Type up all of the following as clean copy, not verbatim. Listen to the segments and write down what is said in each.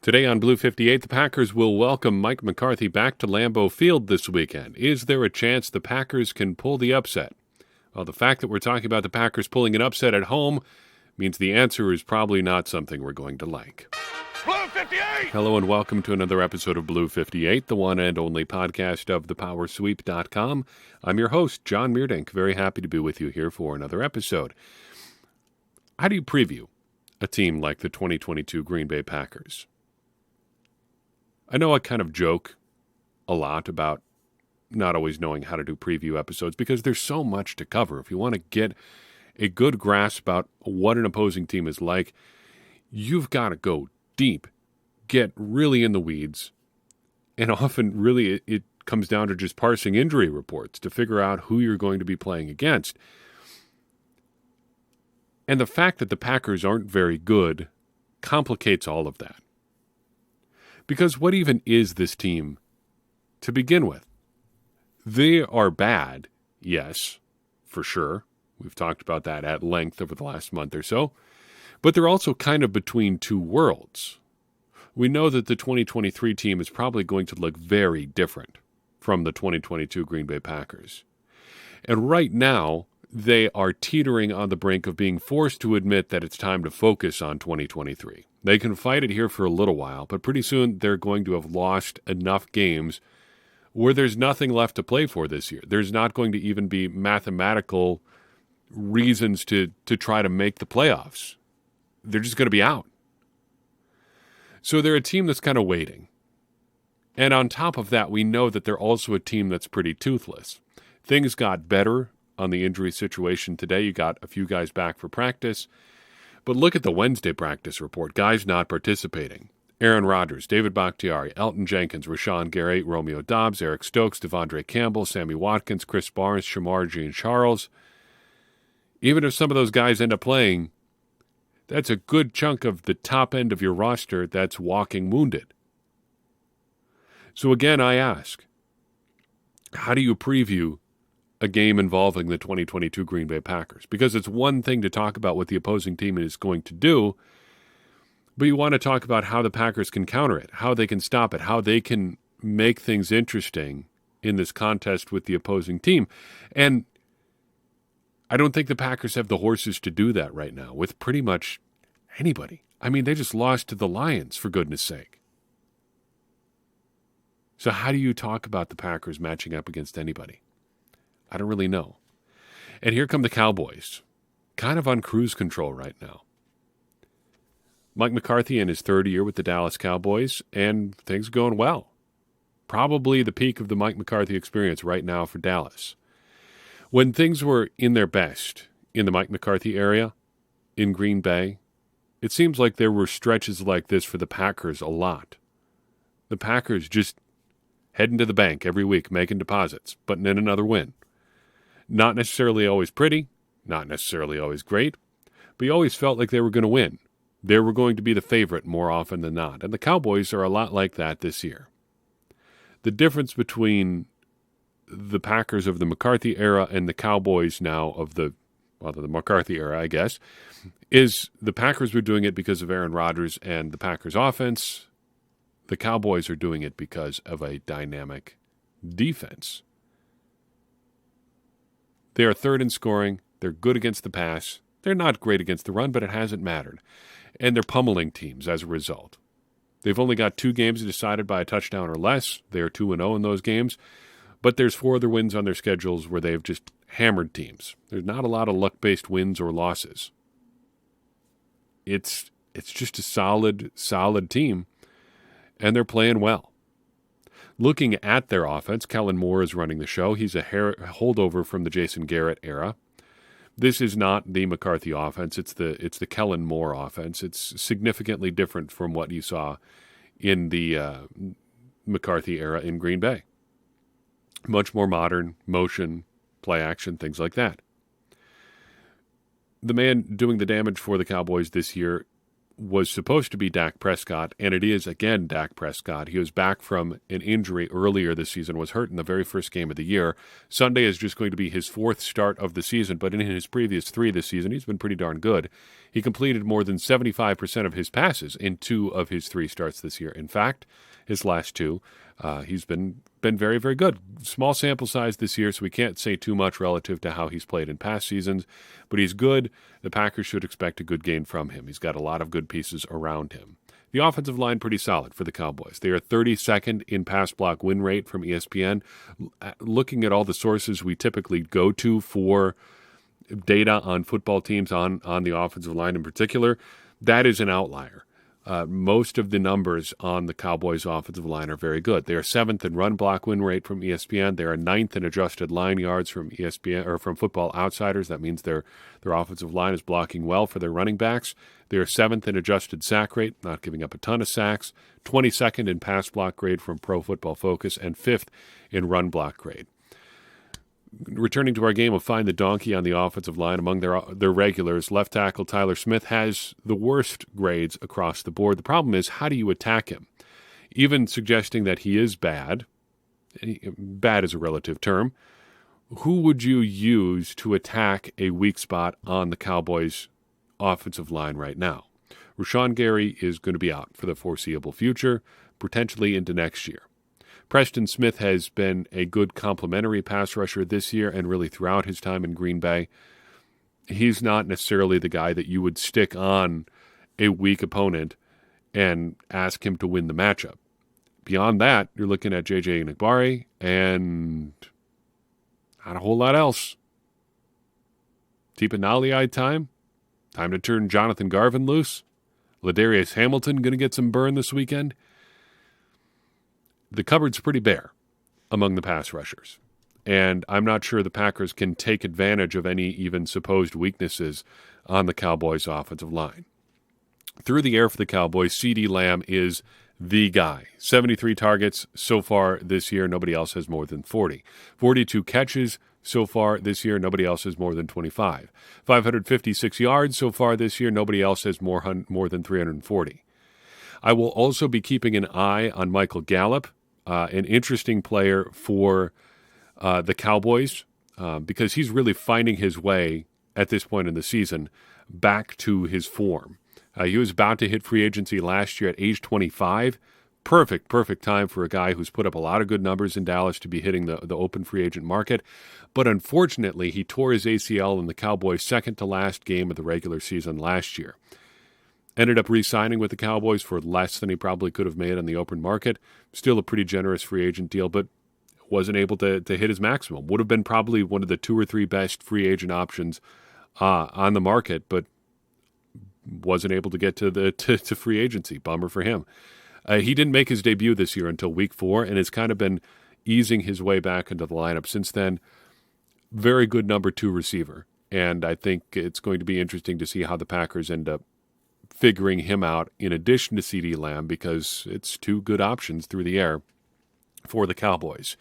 Today on Blue 58, the Packers will welcome Mike McCarthy back to Lambeau Field this weekend. Is there a chance the Packers can pull the upset? Well, the fact that we're talking about the Packers pulling an upset at home means the answer is probably not something we're going to like. Blue 58! Hello and welcome to another episode of Blue 58, the one and only podcast of thepowersweep.com. I'm your host, John Meerdink. Very happy to be with you here for another episode. How do you preview a team like the 2022 Green Bay Packers? I know I kind of joke a lot about not always knowing how to do preview episodes because there's so much to cover. If you want to get a good grasp about what an opposing team is like, you've got to go deep, get really in the weeds, and often really it comes down to just parsing injury reports to figure out who you're going to be playing against. And the fact that the Packers aren't very good complicates all of that. Because what even is this team to begin with? They are bad, yes, for sure. We've talked about that at length over the last month or so. But they're also kind of between two worlds. We know that the 2023 team is probably going to look very different from the 2022 Green Bay Packers. And right now, they are teetering on the brink of being forced to admit that it's time to focus on 2023. They can fight it here for a little while, but pretty soon they're going to have lost enough games where there's nothing left to play for this year. There's not going to even be mathematical reasons to try to make the playoffs. They're just going to be out. So they're a team that's kind of waiting. And on top of that, we know that they're also a team that's pretty toothless. Things got better on the injury situation today. You got a few guys back for practice. But look at the Wednesday practice report. Guys not participating. Aaron Rodgers, David Bakhtiari, Elton Jenkins, Rashawn Gary, Romeo Doubs, Eric Stokes, Devondre Campbell, Sammy Watkins, Chris Barnes, Shamar Jean-Charles. Even if some of those guys end up playing, that's a good chunk of the top end of your roster that's walking wounded. So again, I ask, how do you preview a game involving the 2022 Green Bay Packers? Because it's one thing to talk about what the opposing team is going to do, but you want to talk about how the Packers can counter it, how they can stop it, how they can make things interesting in this contest with the opposing team. And I don't think the Packers have the horses to do that right now with pretty much anybody. I mean, they just lost to the Lions, for goodness sake. So how do you talk about the Packers matching up against anybody? I don't really know. And here come the Cowboys, kind of on cruise control right now. Mike McCarthy in his third year with the Dallas Cowboys, and things are going well. Probably the peak of the Mike McCarthy experience right now for Dallas. When things were in their best in the Mike McCarthy area in Green Bay, it seems like there were stretches like this for the Packers a lot. The Packers just heading to the bank every week, making deposits, putting in another win. Not necessarily always pretty, not necessarily always great, but you always felt like they were going to win. They were going to be the favorite more often than not. And the Cowboys are a lot like that this year. The difference between the Packers of the McCarthy era and the Cowboys now of the McCarthy era, I guess, is the Packers were doing it because of Aaron Rodgers and the Packers offense. The Cowboys are doing it because of a dynamic defense. They are third in scoring. They're good against the pass. They're not great against the run, but it hasn't mattered. And they're pummeling teams as a result. They've only got 2 games decided by a touchdown or less. They are 2-0 in those games. But there's 4 other wins on their schedules where they've just hammered teams. There's not a lot of luck-based wins or losses. It's just a solid team, and they're playing well. Looking at their offense, Kellen Moore is running the show. He's a holdover from the Jason Garrett era. This is not the McCarthy offense. It's the Kellen Moore offense. It's significantly different from what you saw in the McCarthy era in Green Bay. Much more modern, motion, play action, things like that. The man doing the damage for the Cowboys this year was supposed to be Dak Prescott, and it is again Dak Prescott. He was back from an injury earlier this season, was hurt in the very first game of the year. Sunday is just going to be his fourth start of the season, but in his previous three this season, he's been pretty darn good. He completed more than 75% of his passes in two of his three starts this year. In fact, his last two, he's been very, very good. Small sample size this year, so we can't say too much relative to how he's played in past seasons, but he's good. The Packers should expect a good game from him. He's got a lot of good pieces around him. The offensive line pretty solid for the Cowboys. They are 32nd in pass block win rate from ESPN. Looking at all the sources we typically go to for data on football teams, on the offensive line in particular, that is an outlier. Most of the numbers on the Cowboys' offensive line are very good. They are 7th in run block win rate from ESPN. They are 9th in adjusted line yards from ESPN or from Football Outsiders. That means their offensive line is blocking well for their running backs. They are 7th in adjusted sack rate, not giving up a ton of sacks. 22nd in pass block grade from Pro Football Focus, and 5th in run block grade. Returning to our game of Find the Donkey on the offensive line, among their regulars, left tackle Tyler Smith has the worst grades across the board. The problem is, how do you attack him? Even suggesting that he is bad is a relative term, who would you use to attack a weak spot on the Cowboys' offensive line right now? Rashawn Gary is going to be out for the foreseeable future, potentially into next year. Preston Smith has been a good complementary pass rusher this year and really throughout his time in Green Bay. He's not necessarily the guy that you would stick on a weak opponent and ask him to win the matchup. Beyond that, you're looking at J.J. Enagbare and not a whole lot else. Tipa Naliai time to turn Jonathan Garvin loose. Ladarius Hamilton going to get some burn this weekend. The cupboard's pretty bare among the pass rushers, and I'm not sure the Packers can take advantage of any even supposed weaknesses on the Cowboys' offensive line. Through the air for the Cowboys, CeeDee Lamb is the guy. 73 targets so far this year. Nobody else has more than 40. 42 catches so far this year. Nobody else has more than 25. 556 yards so far this year. Nobody else has more than 340. I will also be keeping an eye on Michael Gallup, an interesting player for the Cowboys, because he's really finding his way at this point in the season back to his form. He was about to hit free agency last year at age 25. Perfect time for a guy who's put up a lot of good numbers in Dallas to be hitting the open free agent market. But unfortunately, he tore his ACL in the Cowboys' second-to-last game of the regular season last year. Ended up re-signing with the Cowboys for less than he probably could have made on the open market. Still a pretty generous free agent deal, but wasn't able to hit his maximum. Would have been probably one of the 2 or 3 best free agent options on the market, but wasn't able to get to free agency. Bummer for him. He didn't make his debut this year until week 4, and has kind of been easing his way back into the lineup since then. Very good number 2 receiver, and I think it's going to be interesting to see how the Packers end up figuring him out in addition to CeeDee Lamb, because it's 2 good options through the air for the Cowboys.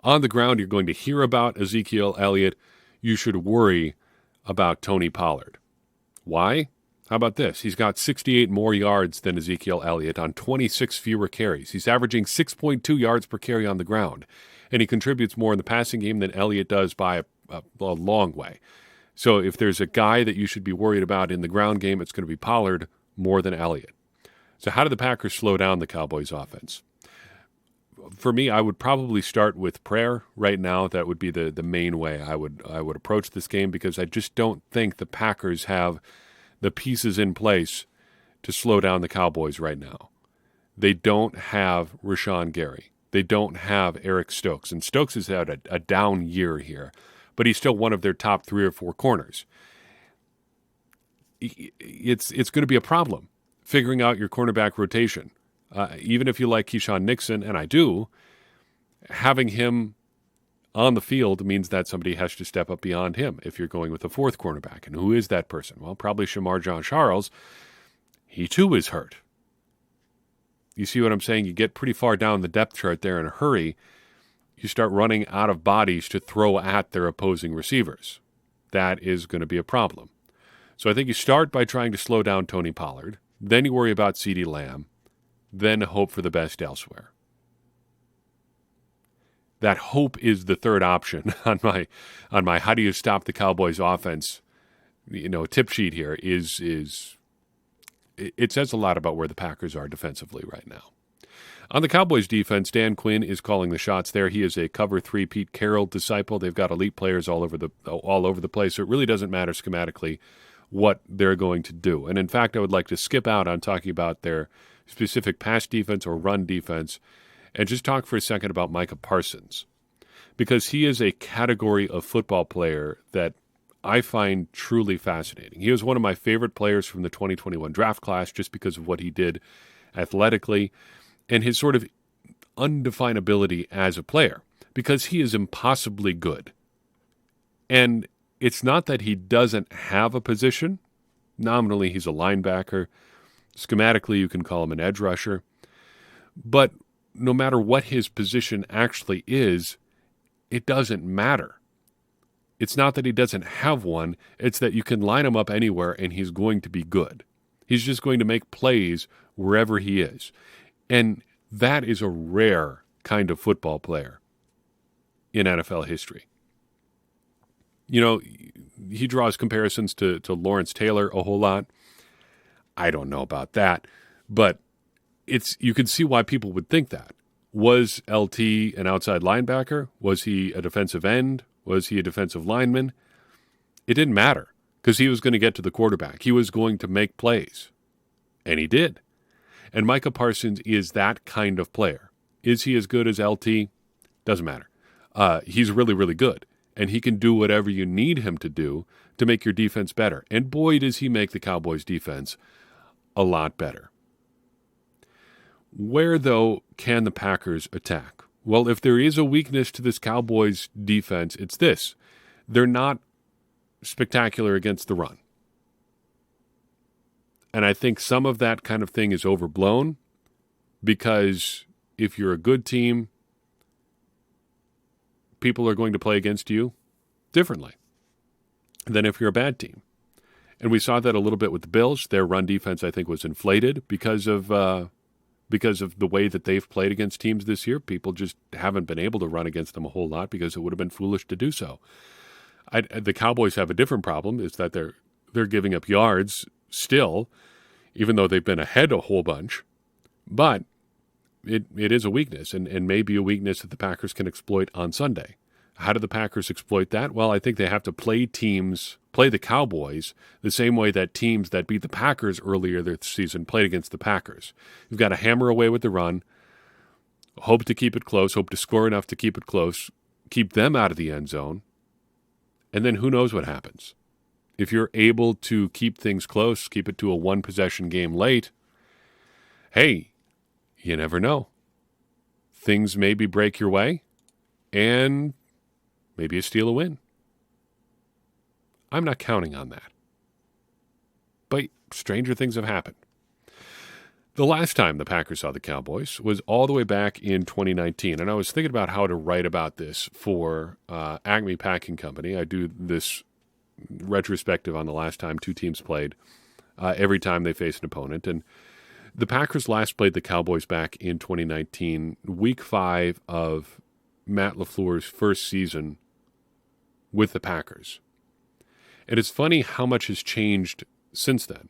On the ground, you're going to hear about Ezekiel Elliott. You should worry about Tony Pollard. Why? How about this? He's got 68 more yards than Ezekiel Elliott on 26 fewer carries. He's averaging 6.2 yards per carry on the ground, and he contributes more in the passing game than Elliott does by a long way. So if there's a guy that you should be worried about in the ground game, it's going to be Pollard more than Elliott. So how do the Packers slow down the Cowboys' offense? For me, I would probably start with prayer right now. That would be the main way I would approach this game, because I just don't think the Packers have the pieces in place to slow down the Cowboys right now. They don't have Rashawn Gary. They don't have Eric Stokes. And Stokes has had a down year here, but he's still one of their top 3 or 4 corners. It's going to be a problem figuring out your cornerback rotation. Even if you like Keyshawn Nixon, and I do, having him on the field means that somebody has to step up beyond him if you're going with a 4th cornerback. And who is that person? Well, probably Shamar Jean-Charles. He too is hurt. You see what I'm saying? You get pretty far down the depth chart there in a hurry. You start running out of bodies to throw at their opposing receivers. That is going to be a problem. So I think you start by trying to slow down Tony Pollard. then you worry about CeeDee Lamb, then hope for the best elsewhere. That hope is the third option on my how do you stop the Cowboys offense, tip sheet here is it says a lot about where the Packers are defensively right now. On the Cowboys defense, Dan Quinn is calling the shots there. He is a cover 3 Pete Carroll disciple. They've got elite players all over the place, so it really doesn't matter schematically what they're going to do. And in fact, I would like to skip out on talking about their specific pass defense or run defense and just talk for a second about Micah Parsons, because he is a category of football player that I find truly fascinating. He was one of my favorite players from the 2021 draft class just because of what he did athletically and his sort of undefinability as a player, because he is impossibly good. And it's not that he doesn't have a position. Nominally, he's a linebacker. Schematically, you can call him an edge rusher. But no matter what his position actually is, it doesn't matter. It's not that he doesn't have one. It's that you can line him up anywhere and he's going to be good. He's just going to make plays wherever he is. And that is a rare kind of football player in NFL history. He draws comparisons to Lawrence Taylor a whole lot. I don't know about that, but you can see why people would think that. Was LT an outside linebacker? Was he a defensive end? Was he a defensive lineman? It didn't matter because he was going to get to the quarterback. He was going to make plays, and he did. And Micah Parsons is that kind of player. Is he as good as LT? Doesn't matter. He's really, really good, and he can do whatever you need him to do to make your defense better. And boy, does he make the Cowboys' defense a lot better. Where, though, can the Packers attack? Well, if there is a weakness to this Cowboys defense, it's this. They're not spectacular against the run. And I think some of that kind of thing is overblown, because if you're a good team, people are going to play against you differently than if you're a bad team. And we saw that a little bit with the Bills. Their run defense, I think, was inflated because of the way that they've played against teams this year. People just haven't been able to run against them a whole lot because it would have been foolish to do so. The Cowboys have a different problem, is that they're giving up yards still, even though they've been ahead a whole bunch. But it is a weakness, and maybe a weakness that the Packers can exploit on Sunday. How do the Packers exploit that? Well, I think they have to play the Cowboys the same way that teams that beat the Packers earlier this season played against the Packers. You've got to hammer away with the run, hope to keep it close, hope to score enough to keep it close, keep them out of the end zone, and then who knows what happens. If you're able to keep things close, keep it to a one-possession game late, hey, you never know. Things maybe break your way, and maybe you steal a win. I'm not counting on that. But stranger things have happened. The last time the Packers saw the Cowboys was all the way back in 2019, and I was thinking about how to write about this for Acme Packing Company. I do this retrospective on the last time two teams played, every time they face an opponent. And the Packers last played the Cowboys back in 2019, week 5 of Matt LaFleur's first season with the Packers. And it's funny how much has changed since then.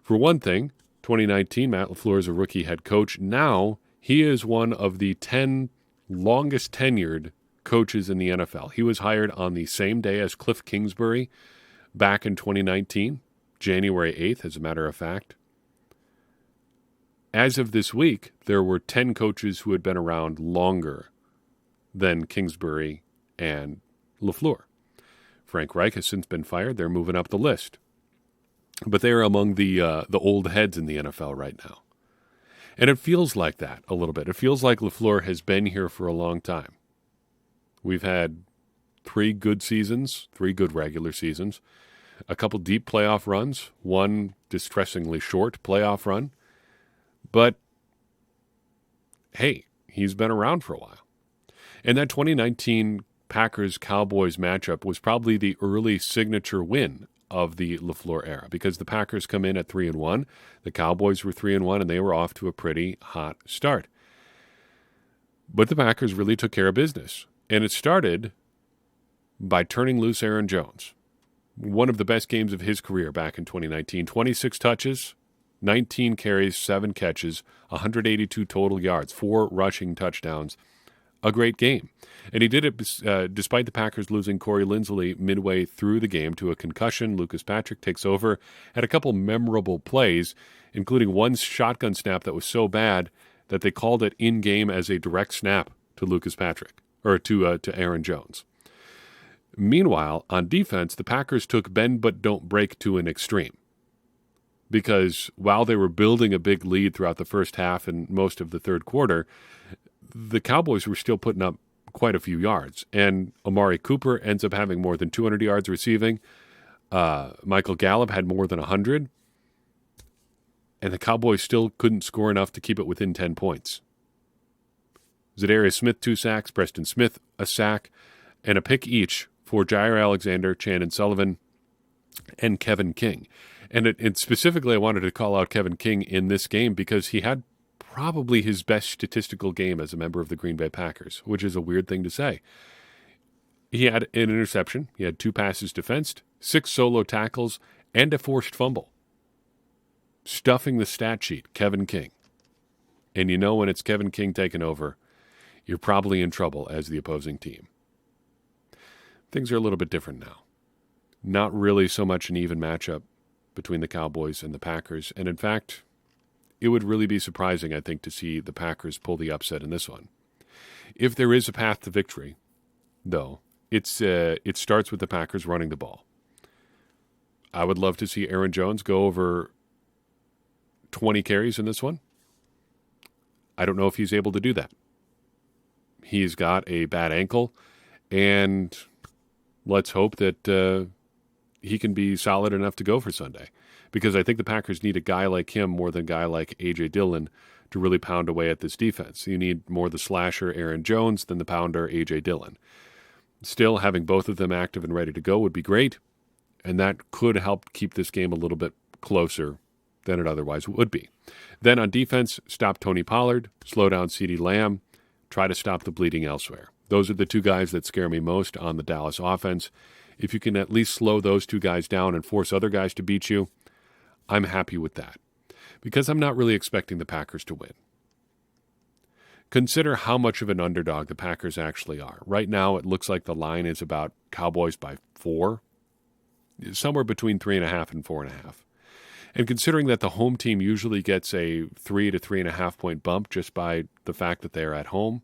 For one thing, 2019, Matt LaFleur is a rookie head coach. Now he is one of the 10 longest tenured coaches in the NFL. He was hired on the same day as Cliff Kingsbury back in 2019, January 8th, as a matter of fact. As of this week, there were 10 coaches who had been around longer than Kingsbury and LaFleur. Frank Reich has since been fired. They're moving up the list. But they are among the old heads in the NFL right now. And it feels like that a little bit. It feels like LaFleur has been here for a long time. We've had 3 good seasons, 3 good regular seasons, a couple deep playoff runs, one distressingly short playoff run. But, hey, he's been around for a while. And that 2019 Packers-Cowboys matchup was probably the early signature win of the LaFleur era, because the Packers come in at 3-1, the Cowboys were 3-1, and they were off to a pretty hot start. But the Packers really took care of business, and it started by turning loose Aaron Jones. One of the best games of his career back in 2019. 26 touches, 19 carries, 7 catches, 182 total yards, 4 rushing touchdowns. A great game. And he did it despite the Packers losing Corey Linsley midway through the game to a concussion. Lucas Patrick takes over, had a couple memorable plays, including one shotgun snap that was so bad that they called it in-game as a direct snap to Lucas Patrick, or to Aaron Jones. Meanwhile, on defense, the Packers took bend but don't break to an extreme. Because while they were building a big lead throughout the first half and most of the third quarter, the Cowboys were still putting up quite a few yards. And Amari Cooper ends up having more than 200 yards receiving. Michael Gallup had more than 100. And the Cowboys still couldn't score enough to keep it within 10 points. Zadarius Smith, 2 sacks. Preston Smith, a sack. And a pick each for Jair Alexander, Chandon Sullivan, and Kevin King. And specifically, I wanted to call out Kevin King in this game because he had probably his best statistical game as a member of the Green Bay Packers, which is a weird thing to say. He had an interception. He had 2 passes defensed, 6 solo tackles, and a forced fumble. Stuffing the stat sheet, Kevin King. And you know when it's Kevin King taking over, you're probably in trouble as the opposing team. Things are a little bit different now. Not really so much an even matchup between the Cowboys and the Packers. And in fact, it would really be surprising, I think, to see the Packers pull the upset in this one. If there is a path to victory, though, it starts with the Packers running the ball. I would love to see Aaron Jones go over 20 carries in this one. I don't know if he's able to do that. He's got a bad ankle, and let's hope that he can be solid enough to go for Sunday, because I think the Packers need a guy like him more than a guy like A.J. Dillon to really pound away at this defense. You need more the slasher Aaron Jones than the pounder A.J. Dillon. Still, having both of them active and ready to go would be great, and that could help keep this game a little bit closer than it otherwise would be. Then on defense, stop Tony Pollard, slow down CeeDee Lamb, try to stop the bleeding elsewhere. Those are the 2 guys that scare me most on the Dallas offense. If you can at least slow those 2 guys down and force other guys to beat you, I'm happy with that, because I'm not really expecting the Packers to win. Consider how much of an underdog the Packers actually are. Right now, it looks like the line is about Cowboys by 4, somewhere between 3.5 and 4.5. And considering that the home team usually gets a 3 to 3.5 point bump just by the fact that they're at home,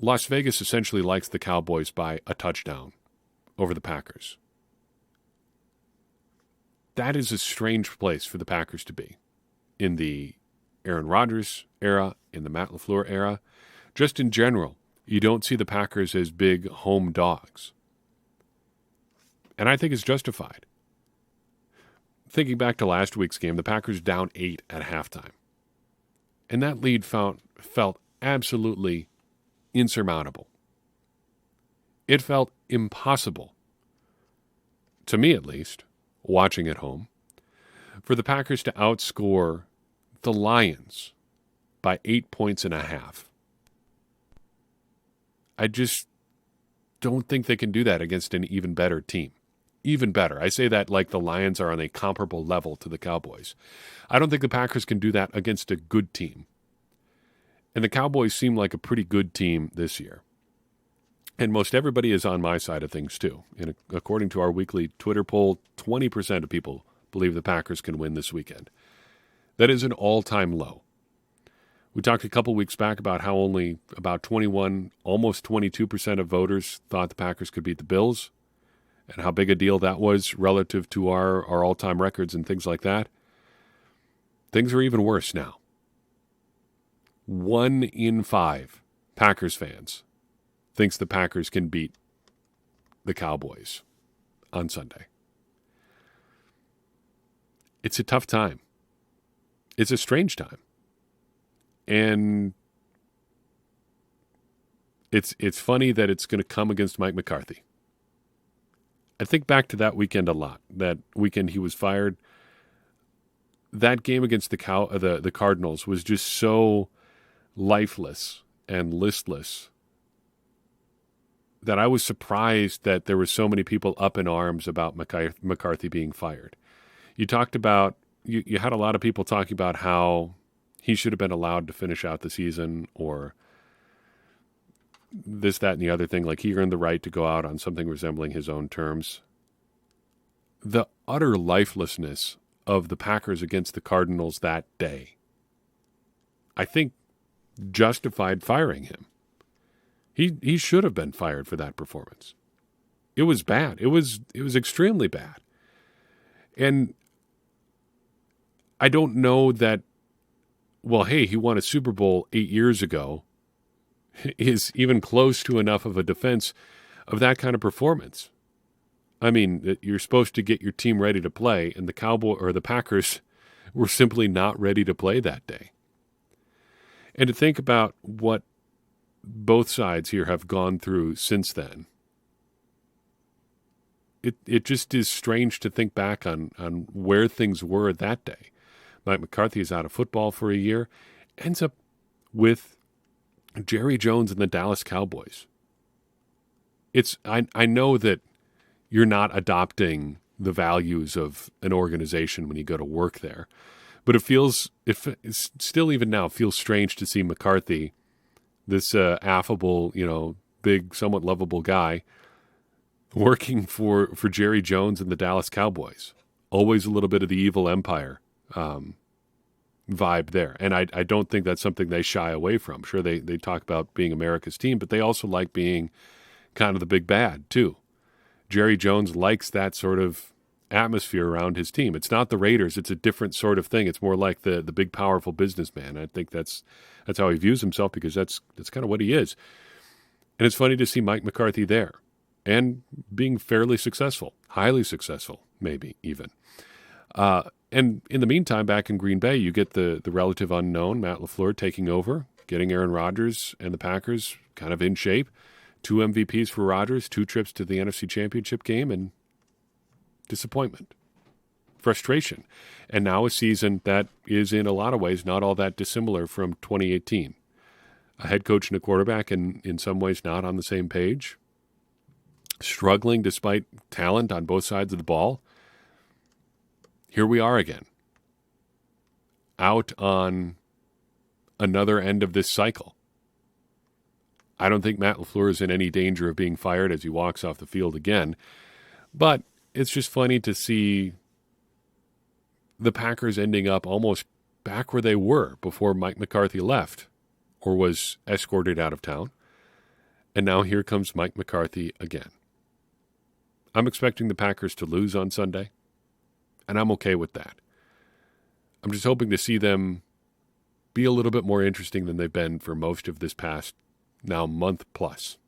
Las Vegas essentially likes the Cowboys by a touchdown over the Packers. That is a strange place for the Packers to be in the Aaron Rodgers era, in the Matt LaFleur era. Just in general, you don't see the Packers as big home dogs. And I think it's justified. Thinking back to last week's game, the Packers down 8 at halftime. And that lead felt absolutely insurmountable. It felt impossible, to me at least, watching at home, for the Packers to outscore the Lions by 8.5 points. I just don't think they can do that against an even better team. Even better. I say that like the Lions are on a comparable level to the Cowboys. I don't think the Packers can do that against a good team. And the Cowboys seem like a pretty good team this year. And most everybody is on my side of things too. And according to our weekly Twitter poll, 20% of people believe the Packers can win this weekend. That is an all-time low. We talked a couple weeks back about how only about 21, almost 22% of voters thought the Packers could beat the Bills, and how big a deal that was relative to our all-time records and things like that. Things are even worse now. 1 in 5 Packers fans thinks the Packers can beat the Cowboys on Sunday. It's a tough time. It's a strange time. And it's funny that it's going to come against Mike McCarthy. I think back to that weekend a lot. That weekend he was fired. That game against the Cardinals was just so lifeless and listless that I was surprised that there were so many people up in arms about McCarthy being fired. You talked about, you had a lot of people talking about how he should have been allowed to finish out the season, or this, that, and the other thing, like he earned the right to go out on something resembling his own terms. The utter lifelessness of the Packers against the Cardinals that day, I think, justified firing him. He should have been fired for that performance. It was bad. It was extremely bad. And I don't know that, well, hey, he won a Super Bowl 8 years ago, is even close to enough of a defense of that kind of performance. I mean, you're supposed to get your team ready to play, and the Packers were simply not ready to play that day. And to think about what both sides here have gone through since then, it just is strange to think back on where things were that day. Mike McCarthy is out of football for a year, ends up with Jerry Jones and the Dallas Cowboys. I know that you're not adopting the values of an organization when you go to work there, but it still even now feels strange to see McCarthy, this affable, big, somewhat lovable guy, working for Jerry Jones and the Dallas Cowboys. Always a little bit of the evil empire vibe there. And I don't think that's something they shy away from. Sure, they talk about being America's team, but they also like being kind of the big bad, too. Jerry Jones likes that sort of atmosphere around his team. It's not the Raiders. It's a different sort of thing. It's more like the big, powerful businessman. I think that's how he views himself, because that's kind of what he is. And it's funny to see Mike McCarthy there and being fairly successful, highly successful, maybe even. And in the meantime, back in Green Bay, you get the relative unknown, Matt LaFleur, taking over, getting Aaron Rodgers and the Packers kind of in shape. 2 MVPs for Rodgers, 2 trips to the NFC Championship game, and disappointment, frustration. And now a season that is in a lot of ways not all that dissimilar from 2018. A head coach and a quarterback, and in some ways not on the same page, struggling despite talent on both sides of the ball. Here we are again, out on another end of this cycle. I don't think Matt LaFleur is in any danger of being fired as he walks off the field again, but it's just funny to see the Packers ending up almost back where they were before Mike McCarthy left or was escorted out of town. And now here comes Mike McCarthy again. I'm expecting the Packers to lose on Sunday, and I'm okay with that. I'm just hoping to see them be a little bit more interesting than they've been for most of this past now month plus.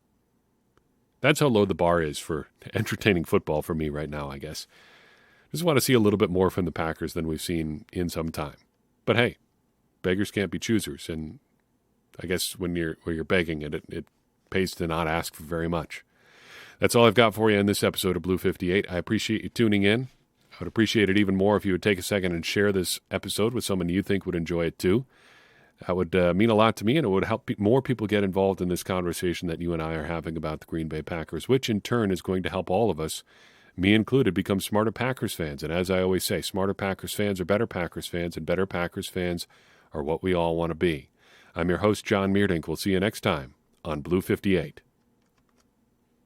That's how low the bar is for entertaining football for me right now, I guess. Just want to see a little bit more from the Packers than we've seen in some time. But hey, beggars can't be choosers, and I guess when you're begging it pays to not ask for very much. That's all I've got for you in this episode of Blue 58. I appreciate you tuning in. I would appreciate it even more if you would take a second and share this episode with someone you think would enjoy it too. That would mean a lot to me, and it would help more people get involved in this conversation that you and I are having about the Green Bay Packers, which in turn is going to help all of us, me included, become smarter Packers fans. And as I always say, smarter Packers fans are better Packers fans, and better Packers fans are what we all want to be. I'm your host, John Meerdink. We'll see you next time on Blue 58.